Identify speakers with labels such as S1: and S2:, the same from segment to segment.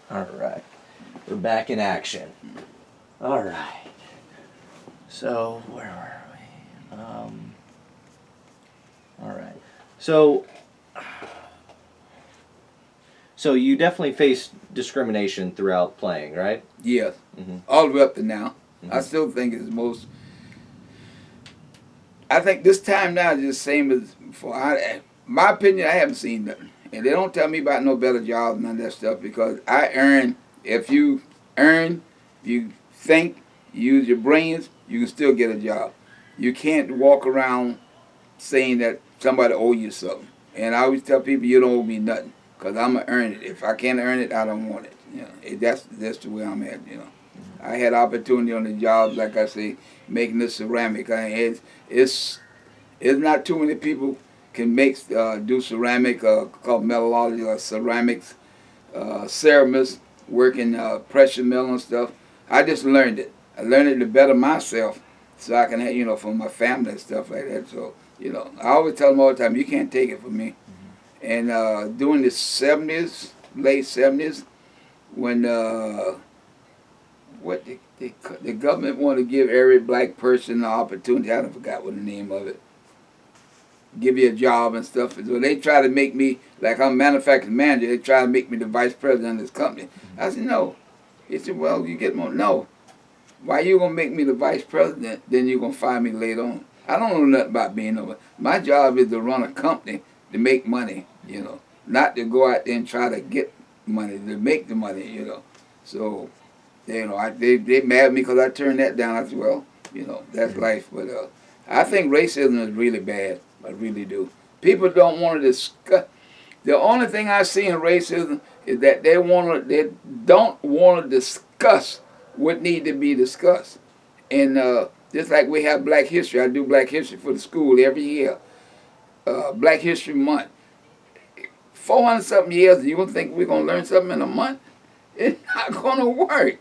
S1: All right. We're back in action. All right. So, where were we? All right. So you definitely faced discrimination throughout playing, right?
S2: Yes.
S1: Mm-hmm.
S2: All the way up to now.
S1: Mm-hmm.
S2: I still think it's the most. I think this time now is the same as before. My opinion, I haven't seen nothing. And they don't tell me about no better jobs, none of that stuff, because I earn. If you earn, you think, use your brains, you can still get a job. You can't walk around saying that somebody owe you something. And I always tell people, you don't owe me nothing, because I'm going to earn it. If I can't earn it, I don't want it. You know, that's the way I'm at, you know. I had opportunity on the jobs, like I say, making the ceramic. It's not too many people can do ceramic, called metallurgy or ceramics, ceramists, working pressure mill and stuff. I just learned it. I learned it to better myself, so I can have, for my family and stuff like that. So, I always tell them all the time, you can't take it from me. And during the 70s, late 70s, when the government wanted to give every black person the opportunity, I forgot what the name of it, give you a job and stuff. So they try to make me, like I'm a manufacturing manager, they try to make me the vice president of this company. I said, no. He said, well, you get more. No. Why you going to make me the vice president, then you're going to fire me later on? I don't know nothing about being over. My job is to run a company to make money, not to go out there and try to get money, to make the money, So, they mad at me because I turned that down. I said, well, that's life. But I think racism is really bad. I really do. People don't want to discuss. The only thing I see in racism is that they don't want to discuss what need to be discussed. And just like we have Black History, I do Black History for the school every year. Black History Month. 400-something years, you don't think we're going to learn something in a month? It's not going to work.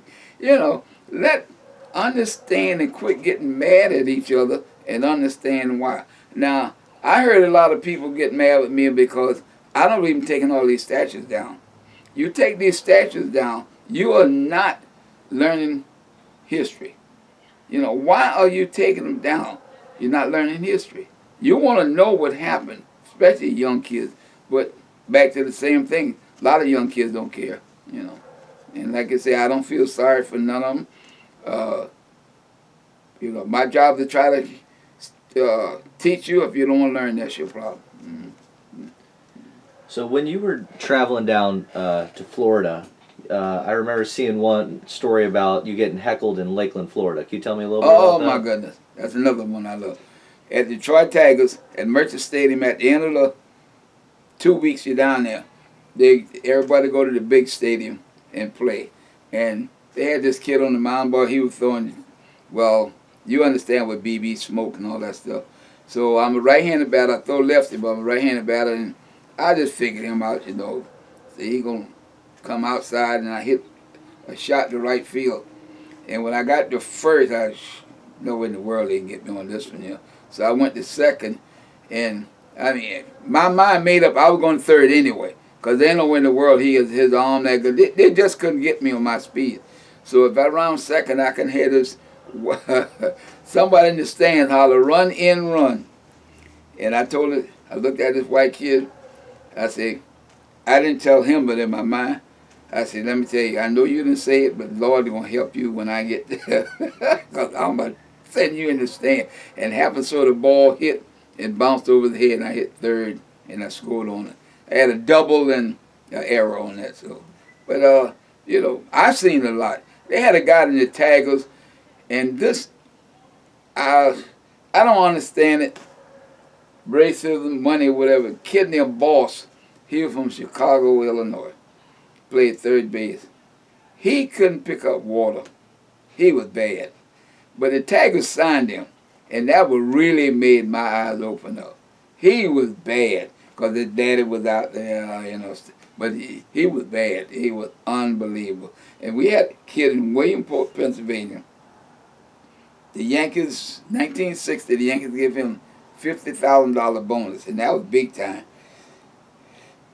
S2: Let understand and quit getting mad at each other and understand why. Now, I heard a lot of people get mad with me because I don't even taking all these statues down. You take these statues down, you are not learning history. Why are you taking them down? You're not learning history. You want to know what happened, especially young kids. But back to the same thing, a lot of young kids don't care, And like I say, I don't feel sorry for none of them. My job is to try to teach you. If you don't want to learn, that's your problem. Mm-hmm.
S1: So when you were traveling down to Florida, I remember seeing one story about you getting heckled in Lakeland, Florida. Can you tell me a little bit about that?
S2: Oh, my goodness. That's another one I love. At Detroit Tigers, at Merchant Stadium, at the end of the 2 weeks you're down there, everybody go to the big stadium and play. And they had this kid on the mound, boy, he was throwing, well, you understand what BB smoke and all that stuff. So I'm a right-handed batter. I throw lefty, but I'm a right-handed batter, and I just figured him out, So he going to come outside, and I hit a shot to right field. And when I got to first, no way in the world they can get me on this one, So I went to second, and, my mind made up I was going to third anyway, because they know in the world he is his arm that good. They just couldn't get me on my speed. So if I round second, I can hear this, somebody in the stand holler, run in, run. And I looked at this white kid, I said, I didn't tell him, but in my mind, I said, let me tell you, I know you didn't say it, but Lord is going to help you when I get there. Because I'm going to send you in the stand. And happened so the ball hit and bounced over the head, and I hit third, and I scored on it. I had a double and an error on that. So, but, I've seen a lot. They had a guy in the Tigers, and this, I don't understand it. Racism, money, whatever. Kid named Boss, he was from Chicago, Illinois. Played third base. He couldn't pick up water. He was bad. But the Tigers signed him, and that would really made my eyes open up. He was bad because his daddy was out there, But he was bad. He was unbelievable. And we had a kid in Williamsport, Pennsylvania. The Yankees, 1960, the Yankees gave him $50,000 bonus, and that was big time.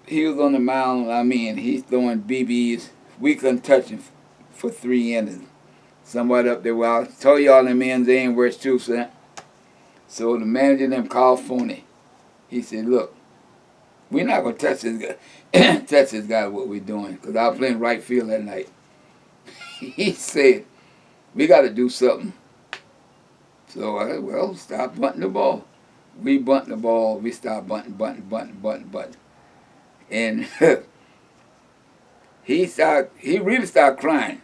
S2: He was on the mound, he's throwing BBs, We couldn't touch him for 3 innings. Somebody up there, well, I told y'all the men's ain't worth 2 cents. So the manager them called Phoney. He said, look, we're not going to touch this guy, touch this guy what we're doing, because I was playing right field that night. He said, we got to do something. So I said, well, stop bunting the ball. We bunt the ball. We start bunting. And he really started crying.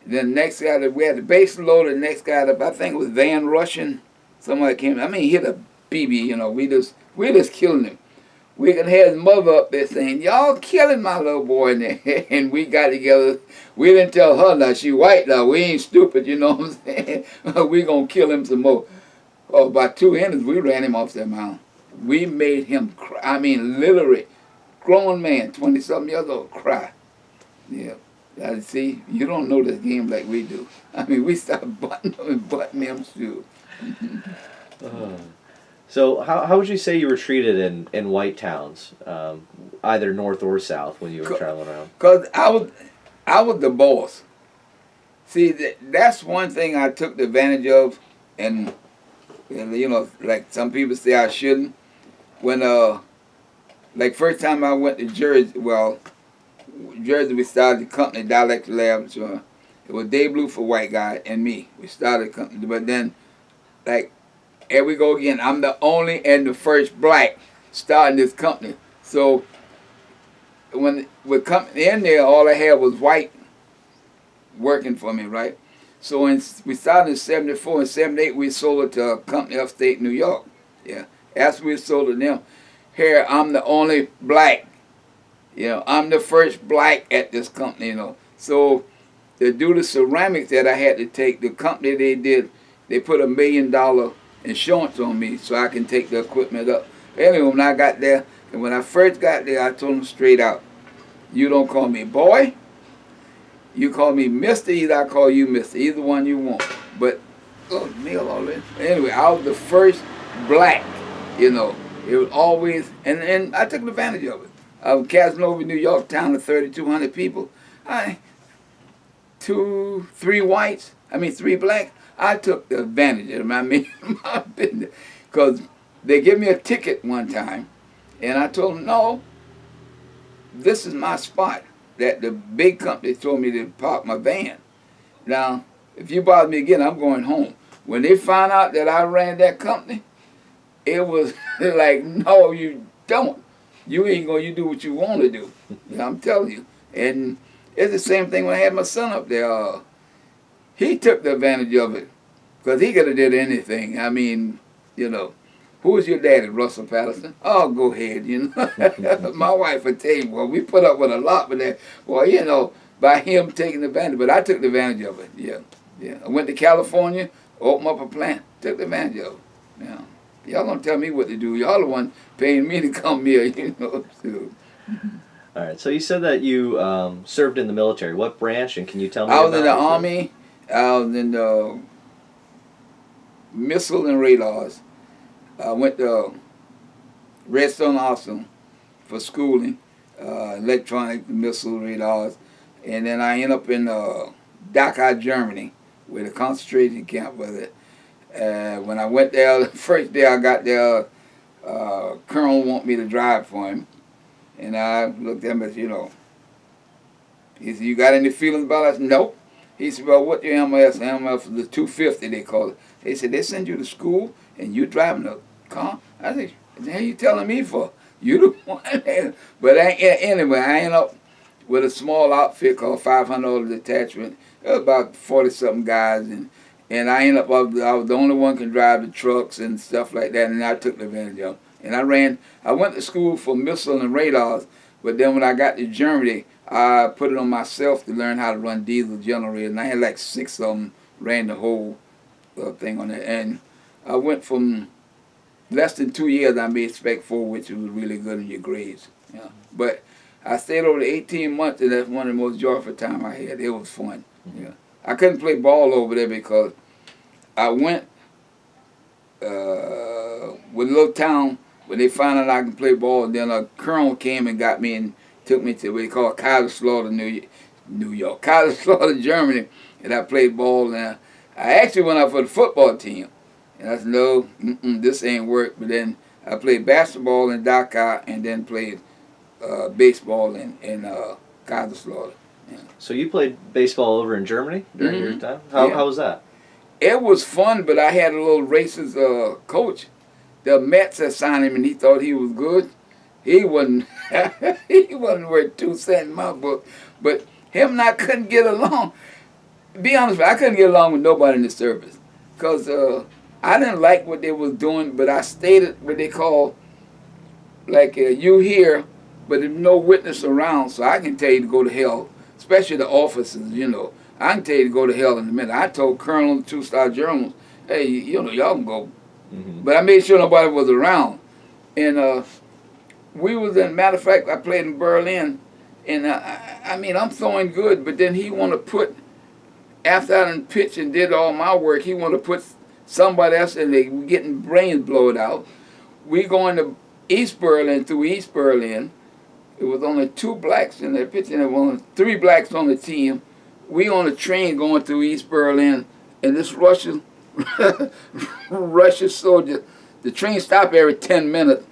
S2: And then the next guy, we had the base loaded, the next guy, I think it was Van Russian, somebody came, he hit a BB, we just killing him. We could have his mother up there saying, y'all killing my little boy in there. And we got together. We didn't tell her now, she white now, we ain't stupid, you know what I'm saying? We gonna kill him some more. Oh, by 2 innings, we ran him off that mound. We made him cry. Literally, grown man, 20-something years old, cry. Yeah. See, you don't know this game like we do. We start butting them and butting them too.
S1: So how would you say you were treated in white towns, either north or south, when you were traveling around?
S2: Because I was the boss. See, that's one thing I took the advantage of, and like some people say I shouldn't. When like first time I went to Jersey, we started the company, Dialect Labs. It was Dave Blue for white guy and me. We started the company, but then, like, here we go again. I'm the only and the first black starting this company. So when we company in there, all I had was white working for me, right? So we started in 74 and 78. We sold it to a company upstate New York. Yeah, after we sold it to them, here I'm the only black. I'm the first black at this company. So to do the ceramics that I had to take, the company they put $1 million insurance on me so I can take the equipment up. Anyway, when I got there, and when I first got there, I told them straight out, you don't call me boy, you call me Mr. Either I call you Mr. Either one you want. But, Neil all this. Anyway, I was the first black, It was always, and I took advantage of it. Casanova, New York, town of 3,200 people. 3 whites, 3 blacks. I took the advantage of them. My business. Because they gave me a ticket one time, and I told them, no, this is my spot. That the big company told me to park my van. Now, if you bother me again, I'm going home. When they found out that I ran that company, it was like, no, you don't. You ain't going to do what you want to do. I'm telling you. And it's the same thing when I had my son up there. He took the advantage of it because he could have did anything. Who was your daddy, Russel Patterson? Oh, go ahead, My wife would tell you, we put up with a lot with that. By him taking advantage. But I took the advantage of it, yeah. I went to California, opened up a plant, took the advantage of it, yeah. Y'all don't tell me what to do. Y'all the one paying me to come here, So.
S1: All right, so you said that you served in the military. What branch, and can you tell me
S2: I was
S1: about
S2: in the
S1: it?
S2: Army. I was in the missile and radars. I went to Redstone Arsenal for schooling, electronic missile radars. And then I ended up in Dachau, Germany, with a concentration camp with it. When I went there, the first day I got there, Colonel wanted me to drive for him. And I looked at him and said, he said, you got any feelings about us? Nope. He said, well, what your MS? MS is the 250, they call it. They said, they send you to school and you driving a car? I said, what the hell you telling me for? You the one. But anyway, I ended up with a small outfit called 500 Detachment. There was about 40-something guys. And I ended up, I was the only one who can drive the trucks and stuff like that, and I took advantage of it. And I went to school for missile and radars, but then when I got to Germany, I put it on myself to learn how to run diesel generators, and I had like 6 of them, ran the whole thing on it. And I went from less than 2 years, I made Spec 4, which was really good in your grades. Yeah. But I stayed over 18 months, and that's one of the most joyful time I had. It was fun. Yeah. I couldn't play ball over there because I went with a little town where they found out I could play ball. And then a colonel came and got me and took me to what they call Kaiserslautern, New York, Kaiserslautern, Germany, and I played ball. And I actually went out for the football team, and I said, no, this ain't work. But then I played basketball in Dakar, and then played baseball in Kaiserslautern. Yeah.
S1: So you played baseball over in Germany during your time? How was that?
S2: It was fun, but I had a little racist coach. The Mets had signed him, and he thought he was good. He wasn't. He wasn't worth 2 cents in my book. But him and I couldn't get along. To be honest with you, I couldn't get along with nobody in the service, because I didn't like what they was doing. But I stated what they call, like, you here, but there's no witness around, so I can tell you to go to hell. Especially the officers, you know. I can tell you to go to hell in a minute. I told Colonel and 2-star generals, hey, you know, y'all can go. But I made sure nobody was around. And we was, in matter of fact, I played in Berlin. And I mean, I'm throwing good, but then he want to put, after I done pitched and did all my work, he want to put somebody else, and they were getting brains blowed out. We going to East Berlin, through East Berlin. It was only 2 blacks in there pitching. There were only 3 blacks on the team. We on a train going through East Berlin, and this Russian soldier, the train stopped every 10 minutes,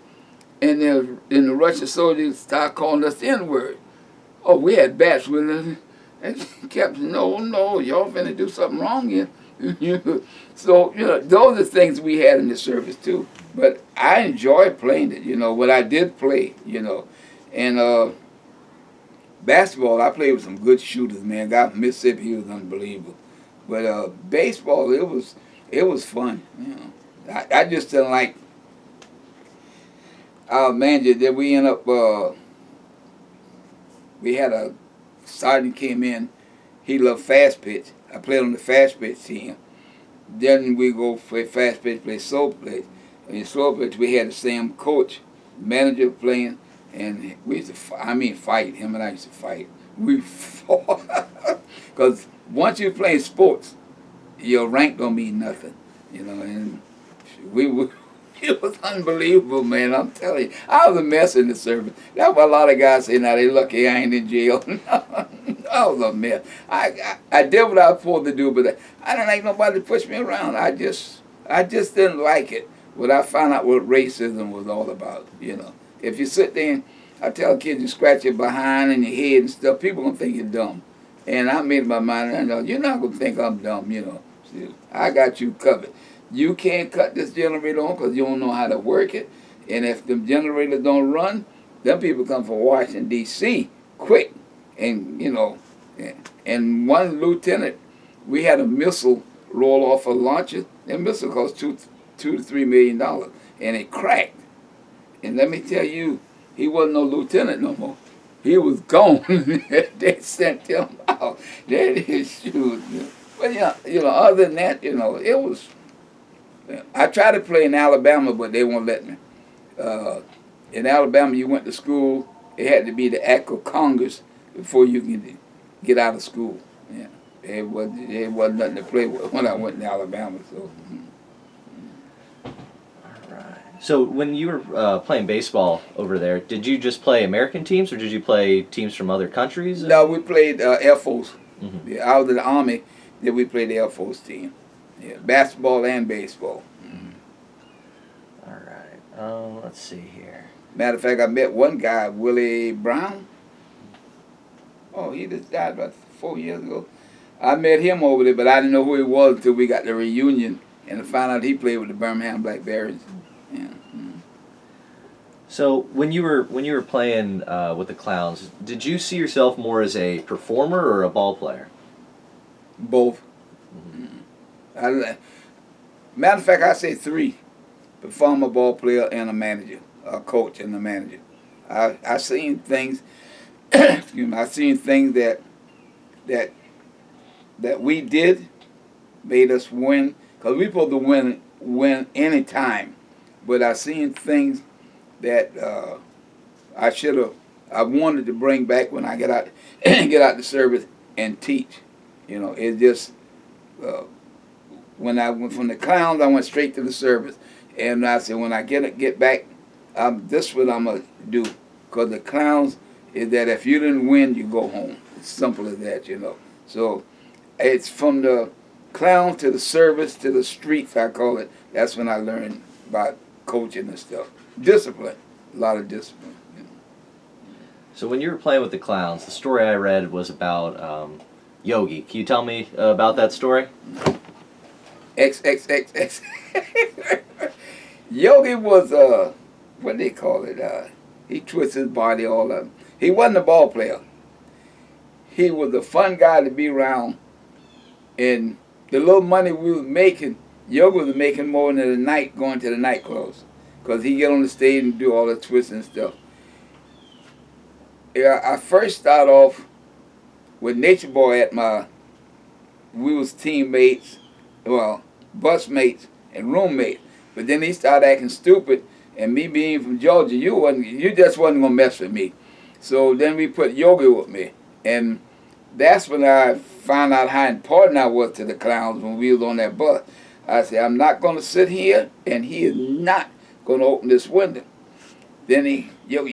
S2: and then the Russian soldiers start calling us the N-word. Oh, we had bats with us. And he kept saying, no, y'all finna do something wrong here. So, you know, those are things we had in the service too. But I enjoyed playing it, you know, what I did play, you know. And basketball, I played with some good shooters, man. Guy from Mississippi, he was unbelievable. But baseball, it was fun, you know. I just didn't like our manager that we end up, we had a sergeant came in, he loved fast pitch. I played on the fast pitch team. Then we go play fast pitch, play slow pitch. And in slow pitch, we had the same coach, manager playing. And we used to fight. Him and I used to fight. We fought. Because once you play sports, your rank don't mean nothing. You know, and it was unbelievable, man. I'm telling you. I was a mess in the service. That's why a lot of guys say, now they lucky I ain't in jail. I was a mess. I did what I was supposed to do, but I didn't like nobody to push me around. I just didn't like it. But I found out what racism was all about, you know. If you sit there and I tell kids you scratch your behind and your head and stuff, people gonna think you're dumb. And I made up my mind, and I know you're not gonna think I'm dumb, you know. See, I got you covered. You can't cut this generator on because you don't know how to work it. And if the generators don't run, them people come from Washington, D.C. quick. And, you know, and one lieutenant, we had a missile roll off a launcher. That missile cost $2 to $3 million, and it cracked. And let me tell you, he wasn't no lieutenant no more. He was gone. They sent him out. They didn't shoot. But you know, other than that, you know, it was. I tried to play in Alabama, but they won't let me. In Alabama, you went to school. It had to be the act of Congress before you can get out of school. Yeah, it wasn't nothing to play with when I went to Alabama. So.
S1: So when you were playing baseball over there, did you just play American teams, or did you play teams from other countries?
S2: No, we played Air Force. Mm-hmm. Yeah, I was in the Army, then we played the Air Force team. Yeah, basketball and baseball. Mm-hmm.
S1: All right. Let's see here.
S2: Matter of fact, I met one guy, Willie Brown. Oh, he just died about 4 years ago. I met him over there, but I didn't know who he was until we got the reunion, and I found out he played with the Birmingham Black Bears. Yeah. Mm.
S1: So when you were playing with the Clowns, did you see yourself more as a performer or a ball player?
S2: Both. Mm-hmm. Matter of fact, I say 3: performer, ball player, and a manager, a coach, and a manager. I seen things. Excuse me. I seen things that we did made us win, because we supposed to win any time. But I seen things that I wanted to bring back when I get out the service and teach. You know, it just when I went from the Clowns, I went straight to the service, and I said when I get back, this is what I'm gonna do, because the Clowns is that if you didn't win, you go home. It's simple as that, you know. So it's from the clown to the service to the streets, I call it. That's when I learned about coaching and stuff. Discipline, a lot of discipline. You know.
S1: So when you were playing with the Clowns, the story I read was about Yogi. Can you tell me about that story?
S2: XXXX. Yogi was, what do they call it? He twists his body all up. He wasn't a ball player. He was a fun guy to be around. And the little money we was making, Yogi was making more than the night going to the nightclubs. Because he get on the stage and do all the twists and stuff. Yeah, I first started off with Nature Boy we was teammates, well, busmates and roommates. But then he started acting stupid, and me being from Georgia, you just wasn't gonna mess with me. So then we put Yogi with me, and that's when I found out how important I was to the Clowns when we was on that bus. I said, I'm not gonna sit here, and he is not gonna open this window. Then Yogi,